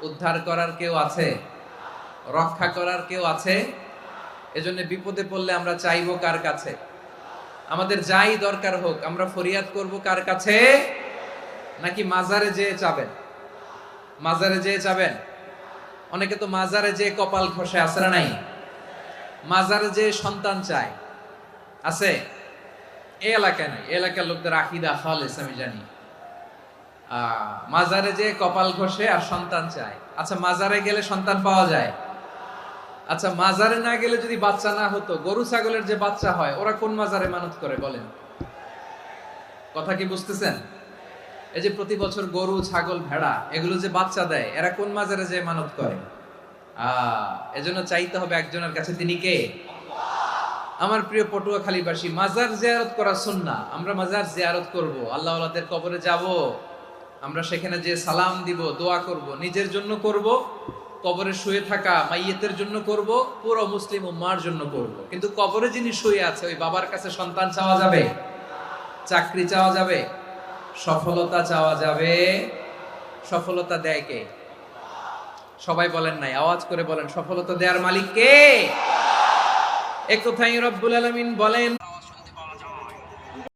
উদ্ধার করার কেউ আছে? রক্ষা করার কেউ আছে? এজন্য বিপদে পড়লে আমরা চাইবো কার কাছে? আমাদের যাই দরকার হোক আমরা ফরিয়াদ করব কার কাছে? নাকি মাজারে যেয়ে চাবেন? মাজারে যেয়ে চাবেন? অনেকে তো মাজারে যেয়ে কপাল ঘষে, আছে না নাই? মাজারে যেয়ে সন্তান চায়, আছে? এই এলাকায় নাই, এই এলাকার লোকদের আকীদা খালেস আমি জানি। মাজারে যে কপাল ঘষে আর সন্তান চায়। আচ্ছা, মাজারে গেলে সন্তান পাওয়া যায়? আচ্ছা, মাজারে না গেলে যদি বাচ্চা না হতো, গরু ছাগলের যে বাচ্চা হয় ওরা কোন মাজারে মানত করে বলেন? কথা কি বুঝতেছেন? এই যে প্রতি বছর গরু ছাগল ভেড়া এগুলো যে বাচ্চা দেয়, এরা কোন মাজারে যে মানত করে? এজন্য চাইতে হবে একজনের কাছে, তিনি কে? আমার প্রিয় পটুয়াখালীবাসী, মাজার জিয়ারত করা সুন্নাহ। আমরা মাজার জিয়ারত করব, আল্লাহ ওয়ালাদের কবরে যাব, আমরা সেখানে যে সালাম দিব, দোয়া করব, নিজের জন্য করব, কবরে শুয়ে থাকা মাইয়েতের জন্য করব, পুরো মুসলিম উম্মার জন্য করব। কিন্তু কবরে যিনি শুয়ে আছে ওই বাবার কাছে সন্তান চাওয়া যাবে? চাকরি চাওয়া যাবে? সফলতা চাওয়া যাবে? সফলতা দেয় কে? সবাই বলেন নাই, আওয়াজ করে বলেন, সফলতা দেওয়ার মালিক কে? এক কথাই রব্বুল আলামিন বলেন।